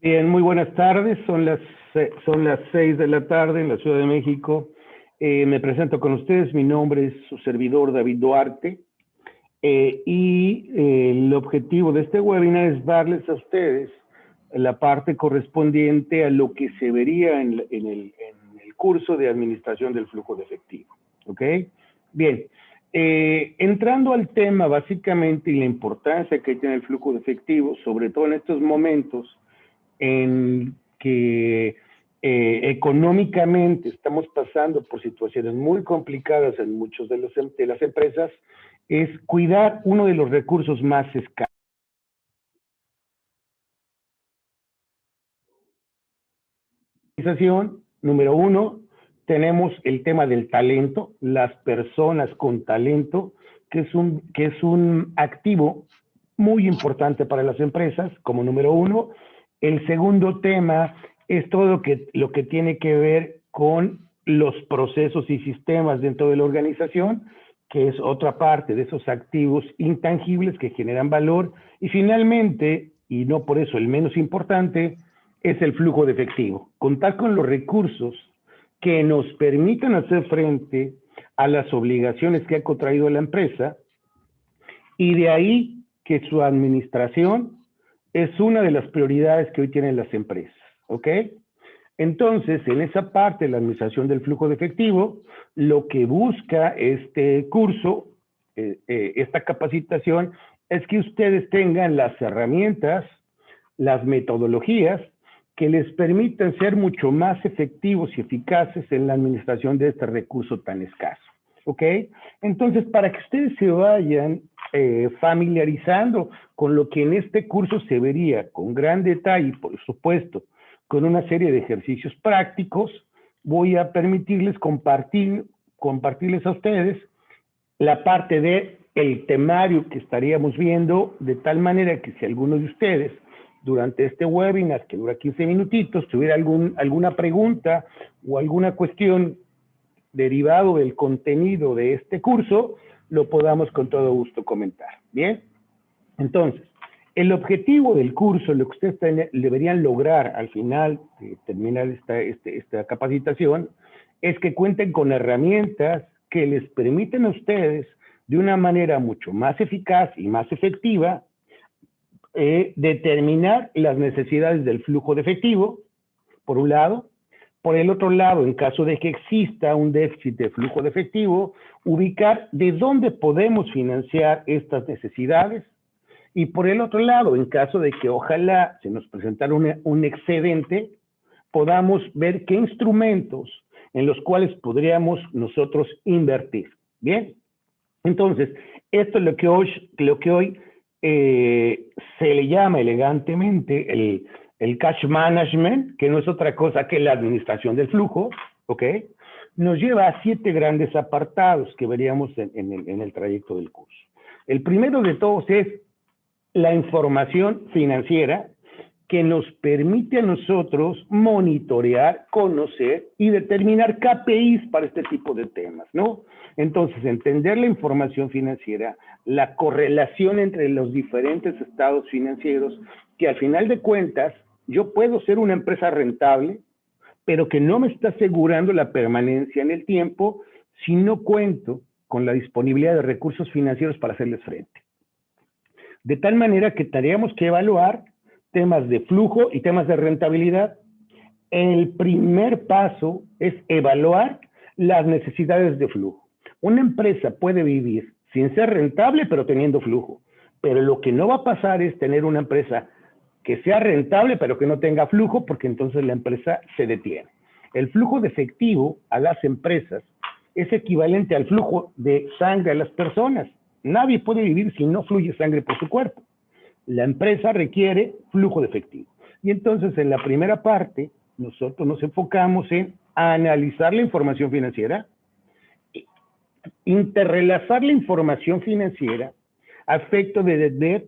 Bien, muy buenas tardes. Son las 6 de la tarde en la Ciudad de México. Me presento con ustedes. Mi nombre es su servidor David Duarte. El objetivo de este webinar es darles a ustedes la parte correspondiente a lo que se vería en el curso de administración del flujo de efectivo. ¿Ok? Bien. Entrando al tema básicamente y la importancia que tiene el flujo de efectivo, sobre todo en estos momentos en que económicamente estamos pasando por situaciones muy complicadas en muchas de las empresas, es cuidar uno de los recursos más escasos. Número uno, tenemos el tema del talento, las personas con talento, que es un activo muy importante para las empresas, como número uno. El segundo tema es todo lo que tiene que ver con los procesos y sistemas dentro de la organización, que es otra parte de esos activos intangibles que generan valor. Y finalmente, y no por eso el menos importante, es el flujo de efectivo. Contar con los recursos que nos permitan hacer frente a las obligaciones que ha contraído la empresa, y de ahí que su administración es una de las prioridades que hoy tienen las empresas, ¿ok? Entonces, en esa parte de la administración del flujo de efectivo, lo que busca este curso, esta capacitación, es que ustedes tengan las herramientas, las metodologías que les permitan ser mucho más efectivos y eficaces en la administración de este recurso tan escaso, ¿ok? Entonces, para que ustedes se vayan familiarizando con lo que en este curso se vería con gran detalle, por supuesto, con una serie de ejercicios prácticos, voy a permitirles compartirles a ustedes la parte del temario que estaríamos viendo, de tal manera que si alguno de ustedes durante este webinar, que dura 15 minutitos, tuviera alguna pregunta o alguna cuestión derivado del contenido de este curso, lo podamos con todo gusto comentar. Bien, entonces, el objetivo del curso, lo que ustedes deberían lograr al final de terminar esta capacitación, es que cuenten con herramientas que les permiten a ustedes, de una manera mucho más eficaz y más efectiva, determinar las necesidades del flujo de efectivo, por un lado. Por el otro lado, en caso de que exista un déficit de flujo de efectivo, ubicar de dónde podemos financiar estas necesidades. Y por el otro lado, en caso de que ojalá se nos presentara un excedente, podamos ver qué instrumentos en los cuales podríamos nosotros invertir. Bien, entonces, esto es lo que hoy se le llama elegantemente el cash management, que no es otra cosa que la administración del flujo, ¿ok? Nos lleva a 7 grandes apartados que veríamos en el trayecto del curso. El primero de todos es la información financiera, que nos permite a nosotros monitorear, conocer y determinar KPIs para este tipo de temas, ¿no? Entonces, entender la información financiera, la correlación entre los diferentes estados financieros, que al final de cuentas, yo puedo ser una empresa rentable, pero que no me está asegurando la permanencia en el tiempo si no cuento con la disponibilidad de recursos financieros para hacerles frente. De tal manera que tendríamos que evaluar temas de flujo y temas de rentabilidad. El primer paso es evaluar las necesidades de flujo. Una empresa puede vivir sin ser rentable, pero teniendo flujo. Pero lo que no va a pasar es tener una empresa que sea rentable, pero que no tenga flujo, porque entonces la empresa se detiene. El flujo de efectivo a las empresas es equivalente al flujo de sangre a las personas. Nadie puede vivir si no fluye sangre por su cuerpo. La empresa requiere flujo de efectivo. Y entonces, en la primera parte, nosotros nos enfocamos en analizar la información financiera, interrelazar la información financiera a efecto de ver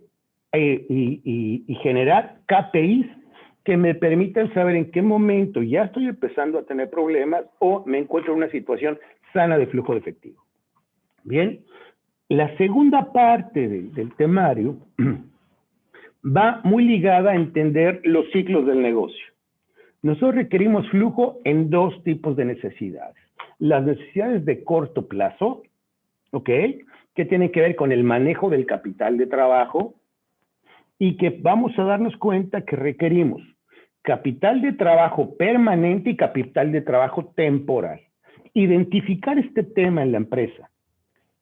y generar KPIs que me permitan saber en qué momento ya estoy empezando a tener problemas o me encuentro en una situación sana de flujo de efectivo. Bien, la segunda parte del temario va muy ligada a entender los ciclos del negocio. Nosotros requerimos flujo en dos tipos de necesidades. Las necesidades de corto plazo, ¿ok? Que tienen que ver con el manejo del capital de trabajo y que vamos a darnos cuenta que requerimos capital de trabajo permanente y capital de trabajo temporal. Identificar este tema en la empresa,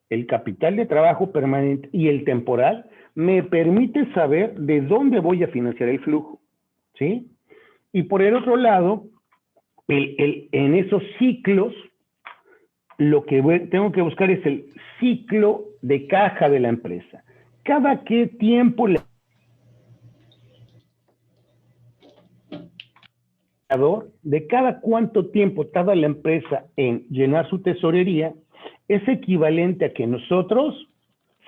el capital de trabajo permanente y el temporal, me permite saber de dónde voy a financiar el flujo, ¿sí? Y por el otro lado, en esos ciclos, lo que tengo que buscar es el ciclo de caja de la empresa. Cada qué tiempo de cada cuánto tiempo tarda la empresa en llenar su tesorería, es equivalente a que nosotros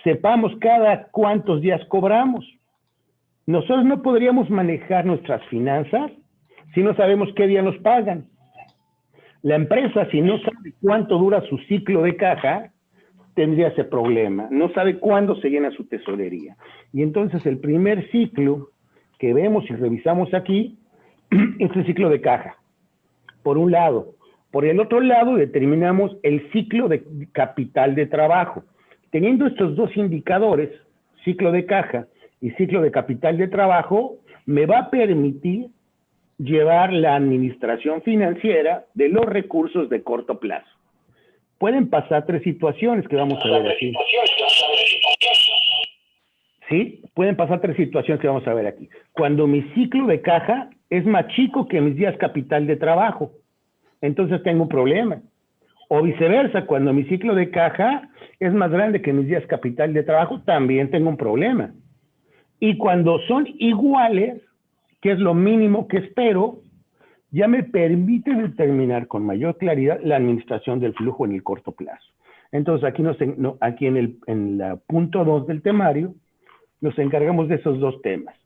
sepamos cada cuántos días cobramos. Nosotros no podríamos manejar nuestras finanzas si no sabemos qué día nos pagan. La empresa, si no sabe cuánto dura su ciclo de caja, tendría ese problema. No sabe cuándo se llena su tesorería. Y entonces el primer ciclo que vemos y revisamos aquí es el ciclo de caja, por un lado. Por el otro lado, determinamos el ciclo de capital de trabajo. Teniendo estos dos indicadores, ciclo de caja y ciclo de capital de trabajo, me va a permitir llevar la administración financiera de los recursos de corto plazo. Pueden pasar tres situaciones que vamos a ver aquí. ¿Sí? Pueden pasar tres situaciones que vamos a ver aquí. Cuando mi ciclo de caja es más chico que mis días capital de trabajo, entonces tengo un problema. O viceversa, cuando mi ciclo de caja es más grande que mis días capital de trabajo, también tengo un problema. Y cuando son iguales, que es lo mínimo que espero, ya me permite determinar con mayor claridad la administración del flujo en el corto plazo. Entonces, aquí en la punto 2 del temario, nos encargamos de esos dos temas.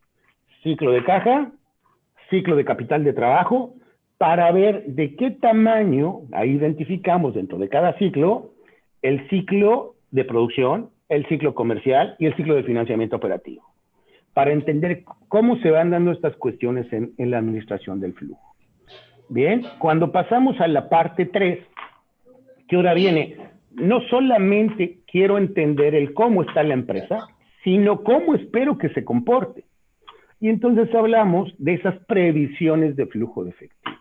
Ciclo de caja, ciclo de capital de trabajo, para ver de qué tamaño, ahí identificamos dentro de cada ciclo, el ciclo de producción, el ciclo comercial y el ciclo de financiamiento operativo, para entender cómo se van dando estas cuestiones en la administración del flujo. Bien, cuando pasamos a la parte 3, que ahora viene, no solamente quiero entender el cómo está la empresa, sino cómo espero que se comporte. Y entonces hablamos de esas previsiones de flujo de efectivo.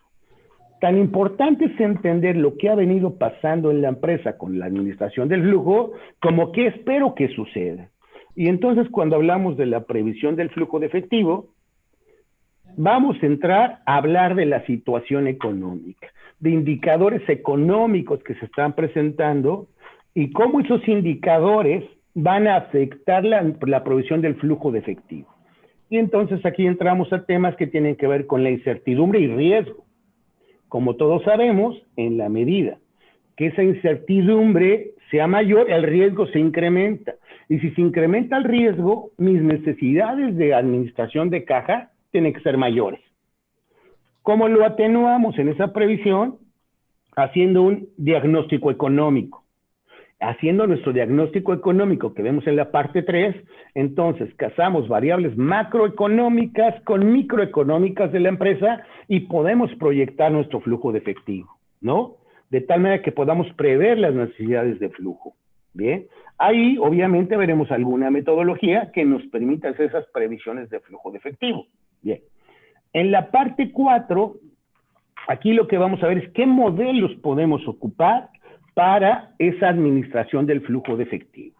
Tan importante es entender lo que ha venido pasando en la empresa con la administración del flujo, como qué espero que suceda. Y entonces cuando hablamos de la previsión del flujo de efectivo, vamos a entrar a hablar de la situación económica, de indicadores económicos que se están presentando y cómo esos indicadores van a afectar la provisión del flujo de efectivo. Y entonces aquí entramos a temas que tienen que ver con la incertidumbre y riesgo. Como todos sabemos, en la medida que esa incertidumbre sea mayor, el riesgo se incrementa. Y si se incrementa el riesgo, mis necesidades de administración de caja tienen que ser mayores. ¿Cómo lo atenuamos en esa previsión? Haciendo un diagnóstico económico. Haciendo nuestro diagnóstico económico que vemos en la parte 3, entonces casamos variables macroeconómicas con microeconómicas de la empresa y podemos proyectar nuestro flujo de efectivo, ¿no? De tal manera que podamos prever las necesidades de flujo. Bien, ahí obviamente veremos alguna metodología que nos permita hacer esas previsiones de flujo de efectivo. Bien, en la parte 4, aquí lo que vamos a ver es qué modelos podemos ocupar para esa administración del flujo de efectivo.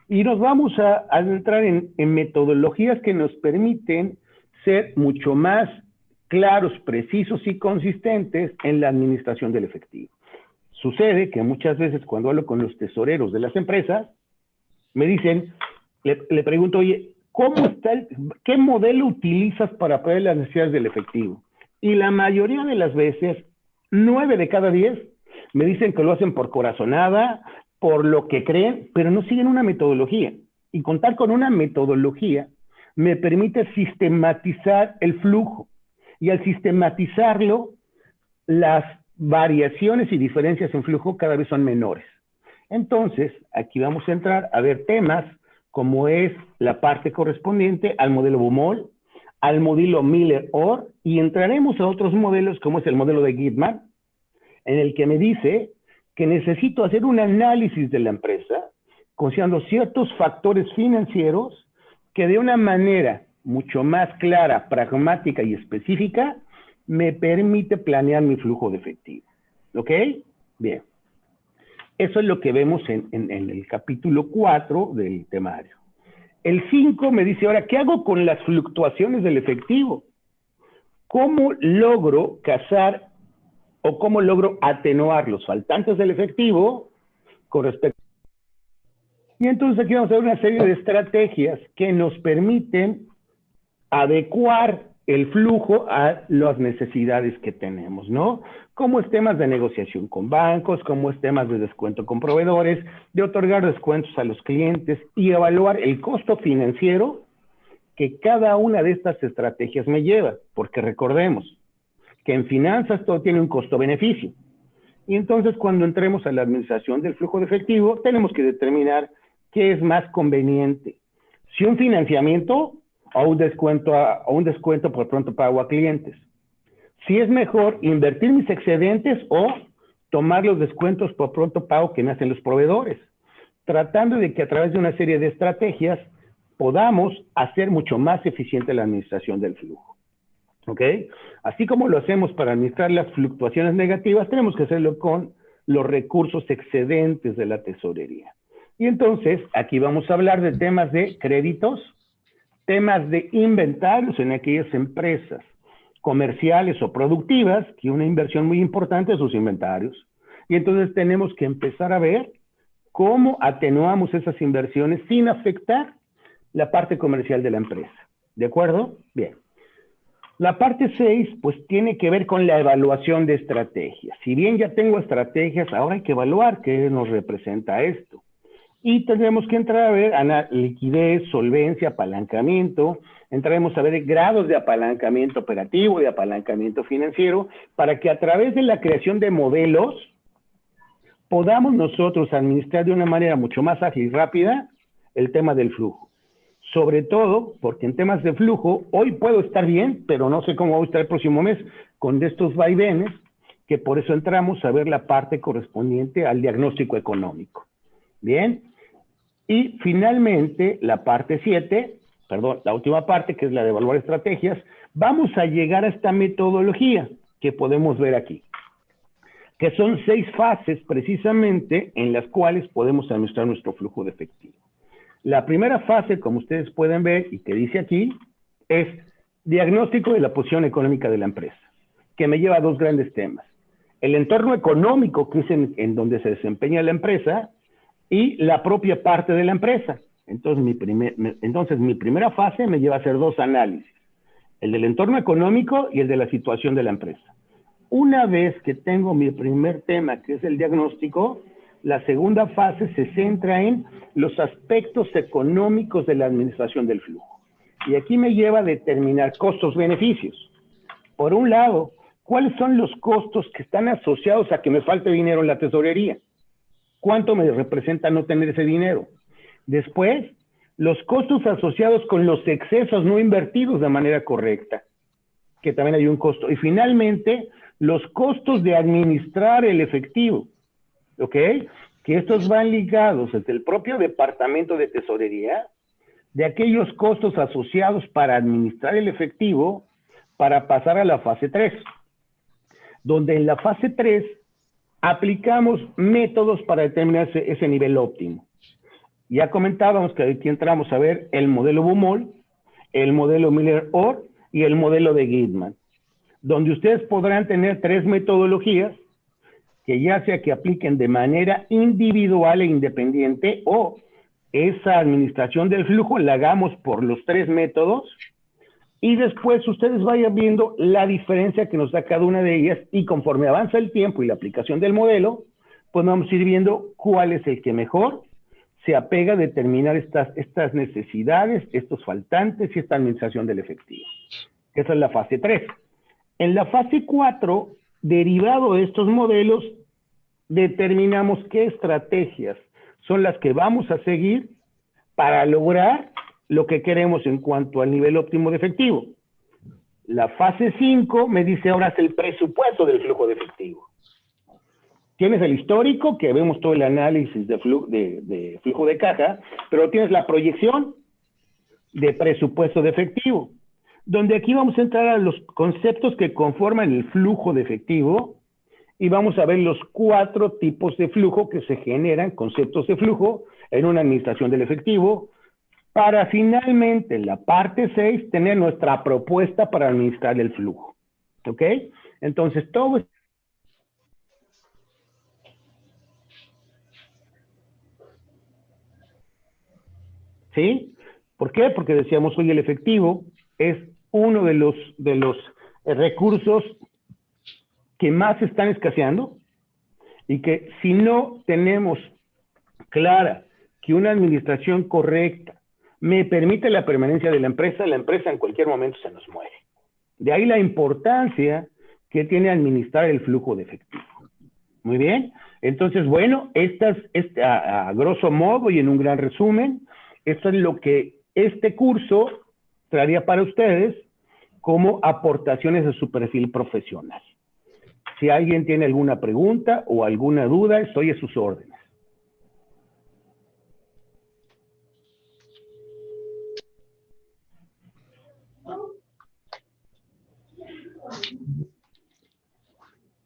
Y nos vamos a entrar en metodologías que nos permiten ser mucho más claros, precisos y consistentes en la administración del efectivo. Sucede que muchas veces cuando hablo con los tesoreros de las empresas, me dicen, le pregunto, oye, ¿qué modelo utilizas para prever las necesidades del efectivo? Y la mayoría de las veces, 9 de cada 10, me dicen que lo hacen por corazonada, por lo que creen, pero no siguen una metodología. Y contar con una metodología me permite sistematizar el flujo. Y al sistematizarlo, las variaciones y diferencias en flujo cada vez son menores. Entonces, aquí vamos a entrar a ver temas como es la parte correspondiente al modelo Baumol, al modelo Miller-Orr, y entraremos a otros modelos como es el modelo de Guidman, en el que me dice que necesito hacer un análisis de la empresa considerando ciertos factores financieros que de una manera mucho más clara, pragmática y específica me permite planear mi flujo de efectivo. ¿Ok? Bien. Eso es lo que vemos en el capítulo 4 del temario. El 5 me dice ahora, ¿qué hago con las fluctuaciones del efectivo? ¿Cómo logro cazar o cómo logro atenuar los faltantes del efectivo con respecto? Y entonces aquí vamos a ver una serie de estrategias que nos permiten adecuar el flujo a las necesidades que tenemos, ¿no? Como es temas de negociación con bancos, como es temas de descuento con proveedores, de otorgar descuentos a los clientes y evaluar el costo financiero que cada una de estas estrategias me lleva, porque recordemos que en finanzas todo tiene un costo-beneficio. Y entonces cuando entremos a la administración del flujo de efectivo, tenemos que determinar qué es más conveniente. Si un financiamiento o un descuento por pronto pago a clientes. Si es mejor invertir mis excedentes o tomar los descuentos por pronto pago que me hacen los proveedores, tratando de que a través de una serie de estrategias podamos hacer mucho más eficiente la administración del flujo. ¿Ok? Así como lo hacemos para administrar las fluctuaciones negativas, tenemos que hacerlo con los recursos excedentes de la tesorería. Y entonces, aquí vamos a hablar de temas de créditos, temas de inventarios en aquellas empresas comerciales o productivas, que una inversión muy importante es sus inventarios. Y entonces tenemos que empezar a ver cómo atenuamos esas inversiones sin afectar la parte comercial de la empresa. ¿De acuerdo? Bien. La parte 6, pues tiene que ver con la evaluación de estrategias. Si bien ya tengo estrategias, ahora hay que evaluar qué nos representa esto. Y tendremos que entrar a ver liquidez, solvencia, apalancamiento. Entraremos a ver grados de apalancamiento operativo, de apalancamiento financiero, para que a través de la creación de modelos podamos nosotros administrar de una manera mucho más ágil y rápida el tema del flujo. Sobre todo porque en temas de flujo, hoy puedo estar bien, pero no sé cómo voy a estar el próximo mes con estos vaivenes, que por eso entramos a ver la parte correspondiente al diagnóstico económico. Bien. Y finalmente, la parte 7, perdón, la última parte, que es la de evaluar estrategias, vamos a llegar a esta metodología que podemos ver aquí, que son 6 fases precisamente en las cuales podemos administrar nuestro flujo de efectivo. La primera fase, como ustedes pueden ver y que dice aquí, es diagnóstico de la posición económica de la empresa, que me lleva a 2 grandes temas. El entorno económico, que es en donde se desempeña la empresa, y la propia parte de la empresa. Entonces, mi primera fase me lleva a hacer 2 análisis, el del entorno económico y el de la situación de la empresa. Una vez que tengo mi primer tema, que es el diagnóstico, la segunda fase se centra en los aspectos económicos de la administración del flujo. Y aquí me lleva a determinar costos-beneficios. Por un lado, ¿cuáles son los costos que están asociados a que me falte dinero en la tesorería? ¿Cuánto me representa no tener ese dinero? Después, los costos asociados con los excesos no invertidos de manera correcta, que también hay un costo. Y finalmente, los costos de administrar el efectivo, ¿ok? Que estos van ligados desde el propio departamento de tesorería, de aquellos costos asociados para administrar el efectivo, para pasar a la fase 3, donde en la fase 3 aplicamos métodos para determinar ese nivel óptimo. Ya comentábamos que aquí entramos a ver el modelo Baumol, el modelo Miller-Orr y el modelo de Guidman, donde ustedes podrán tener 3 metodologías que ya sea que apliquen de manera individual e independiente o esa administración del flujo la hagamos por los 3 métodos y después ustedes vayan viendo la diferencia que nos da cada una de ellas y conforme avanza el tiempo y la aplicación del modelo, pues vamos a ir viendo cuál es el que mejor se apega a determinar estas necesidades, estos faltantes y esta administración del efectivo. Esa es la fase 3. En la fase 4, derivado de estos modelos, determinamos qué estrategias son las que vamos a seguir para lograr lo que queremos en cuanto al nivel óptimo de efectivo. La fase 5 me dice ahora es el presupuesto del flujo de efectivo. Tienes el histórico, que vemos todo el análisis de flujo de caja, pero tienes la proyección de presupuesto de efectivo, donde aquí vamos a entrar a los conceptos que conforman el flujo de efectivo y vamos a ver los 4 tipos de flujo que se generan, conceptos de flujo, en una administración del efectivo, para finalmente en la parte 6 tener nuestra propuesta para administrar el flujo. ¿Ok? Entonces, todo ¿sí? ¿Por qué? Porque decíamos hoy el efectivo es uno de los recursos que más están escaseando y que si no tenemos clara que una administración correcta me permite la permanencia de la empresa en cualquier momento se nos muere. De ahí la importancia que tiene administrar el flujo de efectivo. Muy bien. Entonces, bueno, a grosso modo y en un gran resumen, esto es lo que este curso traería para ustedes como aportaciones de su perfil profesional. Si alguien tiene alguna pregunta o alguna duda, estoy a sus órdenes.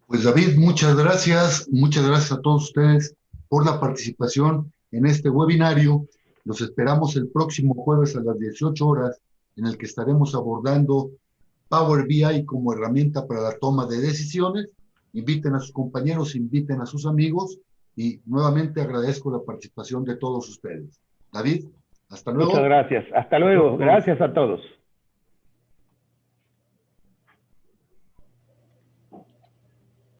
Pues David, muchas gracias a todos ustedes por la participación en este webinario. Los esperamos el próximo jueves a las 18 horas, en el que estaremos abordando Power BI como herramienta para la toma de decisiones. Inviten a sus compañeros, inviten a sus amigos y nuevamente agradezco la participación de todos ustedes. David, hasta luego. Muchas gracias. Hasta luego. Gracias a todos.